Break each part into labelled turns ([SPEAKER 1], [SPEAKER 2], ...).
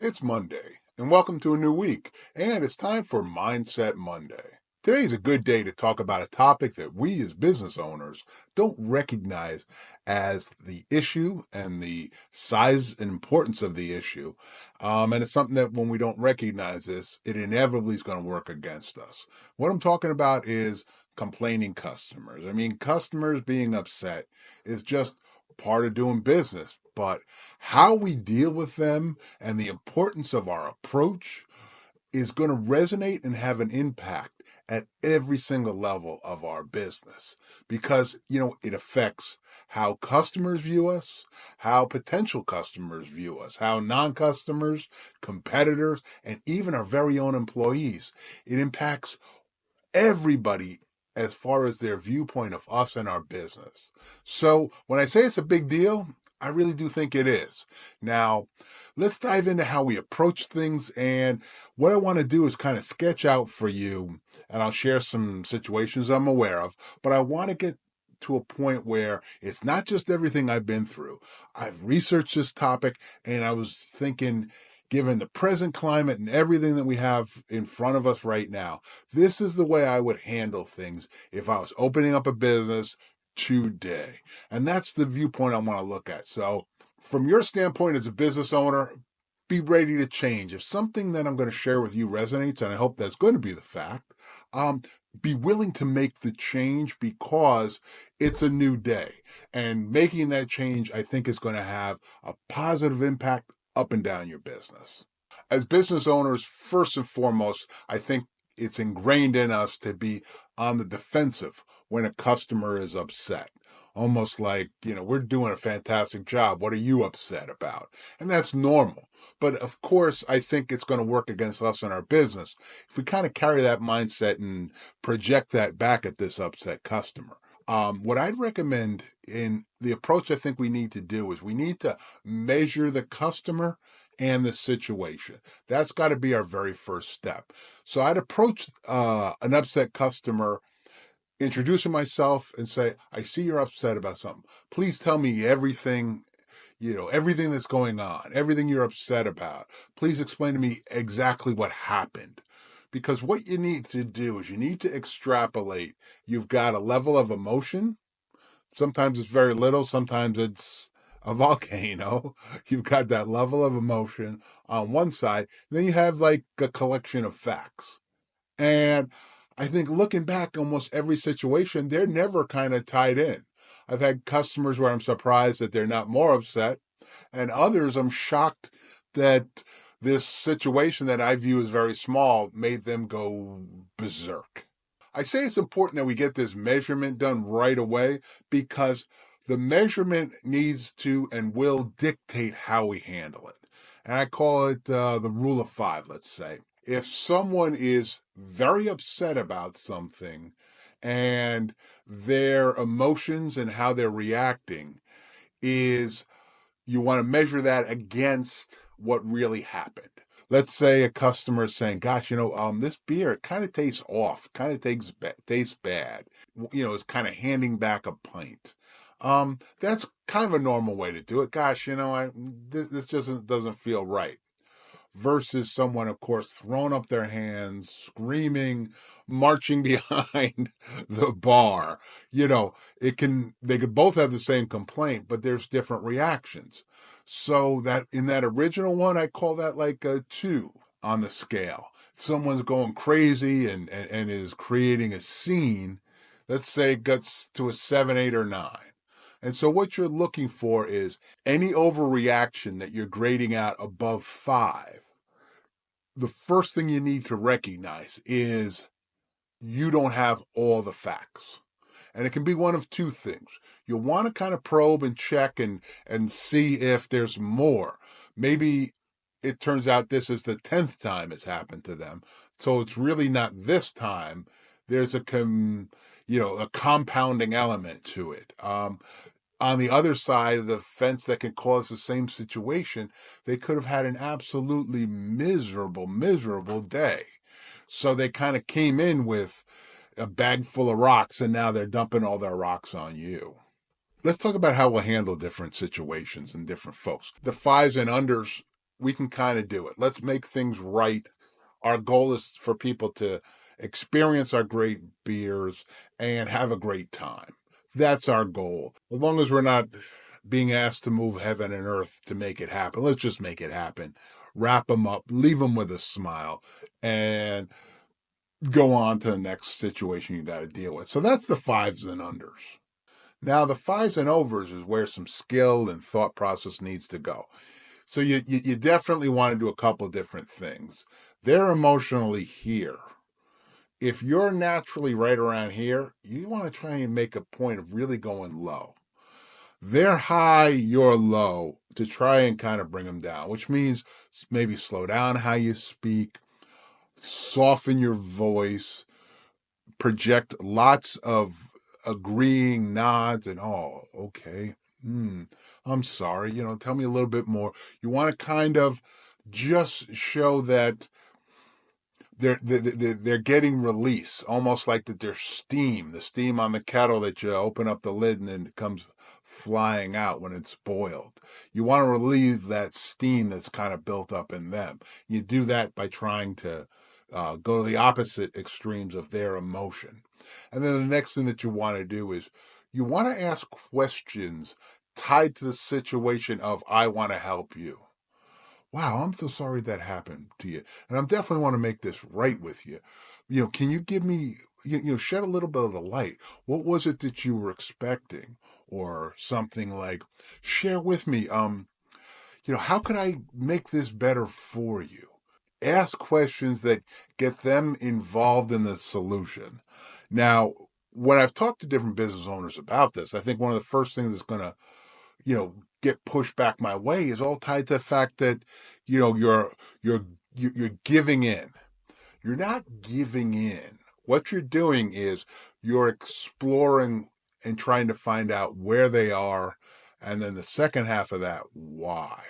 [SPEAKER 1] It's Monday, and welcome to a new week, and it's time for Mindset Monday. Today's a good day to talk about a topic that we as business owners don't recognize as the issue and the size and importance of the issue. And it's something that when we don't recognize this, it inevitably is going to work against us. What I'm talking about is complaining customers. I mean, customers being upset is just part of doing business, but how we deal with them and the importance of our approach is going to resonate and have an impact at every single level of our business because it affects how customers view us, how potential customers view us, how non-customers, competitors, and even our very own employees. It impacts everybody as far as their viewpoint of us and our business. So when I say it's a big deal, I really do think it is. Now, let's dive into how we approach things. And what I want to do is kind of sketch out for you, and I'll share some situations I'm aware of, but I want to get to a point where it's not just everything I've been through. I've researched this topic and I was thinking, given the present climate and everything that we have in front of us right now, this is the way I would handle things if I was opening up a business today. And that's the viewpoint I want to look at. So, from your standpoint as a business owner, be ready to change. If something that I'm going to share with you resonates, and I hope that's going to be the fact, be willing to make the change because it's a new day. And making that change, I think, is going to have a positive impact up and down your business. As business owners, first and foremost, I think it's ingrained in us to be on the defensive when a customer is upset. Almost like, we're doing a fantastic job. What are you upset about? And that's normal. But of course, I think it's going to work against us in our business if we kind of carry that mindset and project that back at this upset customer. What I'd recommend in the approach I think we need to do is we need to measure the customer and the situation. That's got to be our very first step. So I'd approach an upset customer, introducing myself and say, I see you're upset about something. Please tell me everything, everything that's going on, everything you're upset about. Please explain to me exactly what happened. Because what you need to do is you need to extrapolate. You've got a level of emotion. Sometimes it's very little, sometimes it's a volcano. You've got that level of emotion on one side. Then you have like a collection of facts. And I think looking back, almost every situation, they're never kind of tied in. I've had customers where I'm surprised that they're not more upset, and others I'm shocked that this situation that I view as very small made them go berserk. I say it's important that we get this measurement done right away because the measurement needs to and will dictate how we handle it. And I call it the rule of five, let's say. If someone is very upset about something and their emotions and how they're reacting is, you want to measure that against what really happened. Let's say a customer is saying, gosh, this beer, it kind of tastes off, kind of tastes bad. It's kind of handing back a pint. That's kind of a normal way to do it. Gosh, this just doesn't feel right. Versus someone, of course, throwing up their hands, screaming, marching behind the bar. They could both have the same complaint, but there's different reactions. So that in that original one, I call that like a 2 on the scale. If someone's going crazy and is creating a scene, let's say it gets to a 7, 8, or 9. And so what you're looking for is any overreaction that you're grading out above 5. The first thing you need to recognize is you don't have all the facts. And it can be one of two things. You'll want to kind of probe and check and see if there's more. Maybe it turns out this is the 10th time it's happened to them. So it's really not this time. There's a compounding element to it. On the other side of the fence that can cause the same situation, they could have had an absolutely miserable day. So they kind of came in with a bag full of rocks and now they're dumping all their rocks on you. Let's talk about how we'll handle different situations and different folks. The 5s and unders, we can kind of do it. Let's make things right. Our goal is for people to experience our great beers and have a great time. That's our goal. As long as we're not being asked to move heaven and earth to make it happen, let's just make it happen. Wrap them up, leave them with a smile, and go on to the next situation you got to deal with. So that's the fives and unders. Now, the fives and overs is where some skill and thought process needs to go. So you definitely want to do a couple of different things. They're emotionally here. If you're naturally right around here, you want to try and make a point of really going low. They're high, you're low, to try and kind of bring them down, which means maybe slow down how you speak, soften your voice, project lots of agreeing nods and, oh, okay. I'm sorry. Tell me a little bit more. You want to kind of just show that they're getting release, almost like that there's the steam on the kettle that you open up the lid and then it comes flying out when it's boiled. You want to relieve that steam that's kind of built up in them. You do that by trying to go to the opposite extremes of their emotion. And then the next thing that you want to do is you want to ask questions tied to the situation of, I want to help you. Wow, I'm so sorry that happened to you. And I definitely want to make this right with you. Can you give me, shed a little bit of the light? What was it that you were expecting? Or something like, share with me, how could I make this better for you? Ask questions that get them involved in the solution. Now, when I've talked to different business owners about this, I think one of the first things that's going to get pushed back my way is all tied to the fact that you're giving in. You're not giving in. What you're doing is you're exploring and trying to find out where they are, and then the second half of that, why.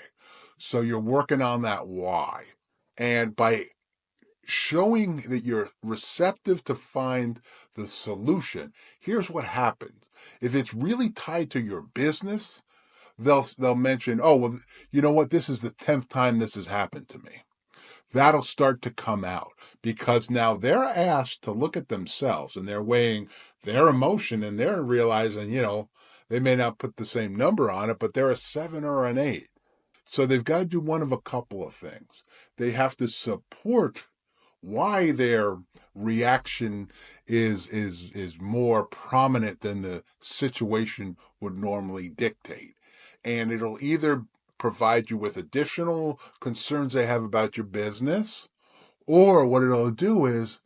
[SPEAKER 1] So you're working on that why, and by showing that you're receptive to find the solution, here's what happens. If it's really tied to your business, they'll mention, oh, well, you know what, this is the 10th time this has happened to me. That'll start to come out because now they're asked to look at themselves and they're weighing their emotion and they're realizing, they may not put the same number on it, but they're a 7 or an 8. So they've got to do one of a couple of things. They have to support why their reaction is more prominent than the situation would normally dictate. And it'll either provide you with additional concerns they have about your business, or what it'll do is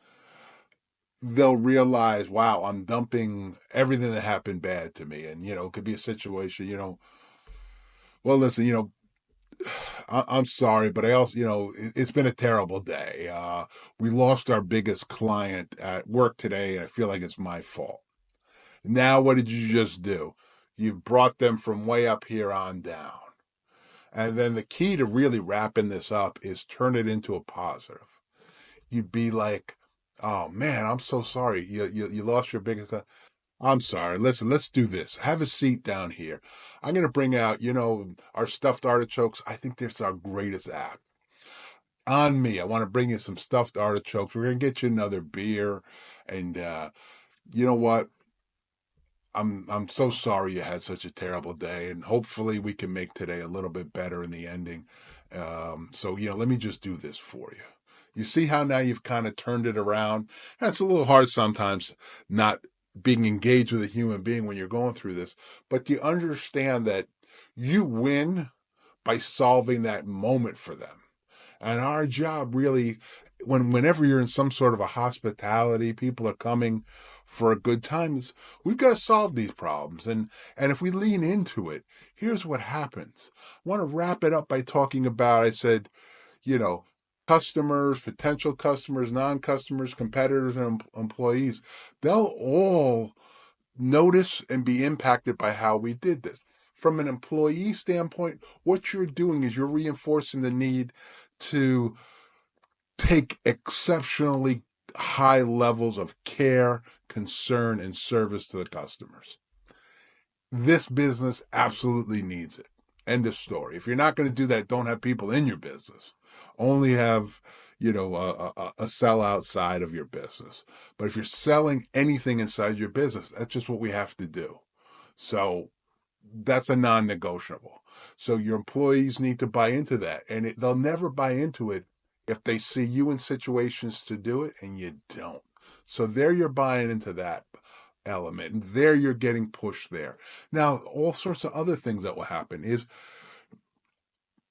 [SPEAKER 1] they'll realize, wow, I'm dumping everything that happened bad to me. And, it could be a situation, well, listen, I'm sorry, but I also, it's been a terrible day. We lost our biggest client at work today, and I feel like it's my fault. Now, what did you just do? You've brought them from way up here on down. And then the key to really wrapping this up is turn it into a positive. You'd be like, oh man, I'm so sorry. You lost your biggest client. I'm sorry. Listen, let's do this. Have a seat down here. I'm going to bring out, our stuffed artichokes. I think that's our greatest app. On me, I want to bring you some stuffed artichokes. We're going to get you another beer. And you know what? I'm so sorry you had such a terrible day, and hopefully we can make today a little bit better in the ending. So let me just do this for you. You see how now you've kind of turned it around? That's a little hard sometimes, not being engaged with a human being when you're going through this, but you understand that you win by solving that moment for them. And our job really, whenever you're in some sort of a hospitality, people are coming for a good time, we've got to solve these problems. And if we lean into it, here's what happens. I want to wrap it up by talking about, I said, you know, customers, potential customers, non-customers, competitors, and employees, they'll all notice and be impacted by how we did this. From an employee standpoint, what you're doing is you're reinforcing the need to take exceptionally high levels of care, concern, and service to the customers. This business absolutely needs it. End of story. If you're not going to do that, don't have people in your business. Only have, a sell outside of your business. But if you're selling anything inside your business, that's just what we have to do. So that's a non-negotiable. So your employees need to buy into that, and they'll never buy into it if they see you in situations to do it and you don't. So there you're buying into that element, and there you're getting pushed there. Now, all sorts of other things that will happen is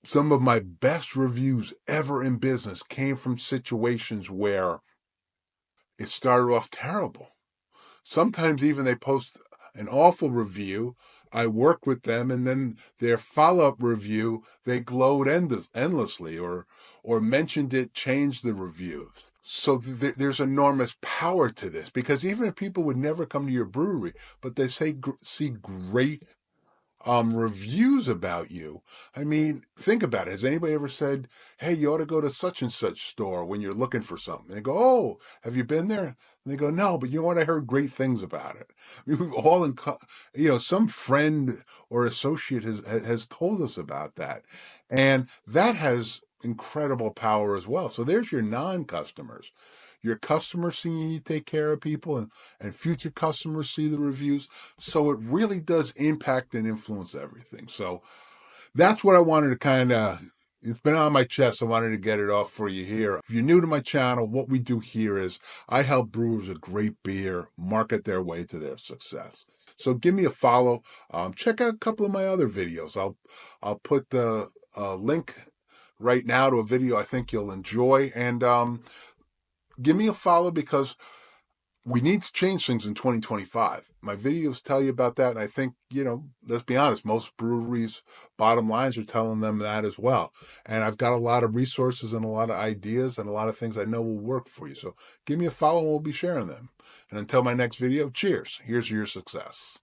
[SPEAKER 1] some of my best reviews ever in business came from situations where it started off terrible. Sometimes even they post an awful review. I work with them, and then their follow-up review, they glowed endlessly, or mentioned it, changed the reviews. So there's enormous power to this, because even if people would never come to your brewery, but they see great reviews about you. I mean, think about it. Has anybody ever said, "Hey, you ought to go to such and such store when you're looking for something"? And they go, "Oh, have you been there?" And they go, "No, but you know what? I heard great things about it." I mean, we've all, some friend or associate has told us about that, and that has incredible power as well. So there's your non-customers. Your customers seeing you take care of people, and future customers see the reviews. So it really does impact and influence everything. So that's what I wanted to it's been on my chest. I wanted to get it off for you here. If you're new to my channel, what we do here is I help brewers with great beer market their way to their success. So give me a follow. Check out a couple of my other videos. I'll put the link right now to a video I think you'll enjoy, and give me a follow, because we need to change things in 2025. My videos tell you about that. And I think, let's be honest, most breweries' bottom lines are telling them that as well. And I've got a lot of resources and a lot of ideas and a lot of things I know will work for you. So give me a follow and we'll be sharing them. And until my next video, cheers. Here's your success.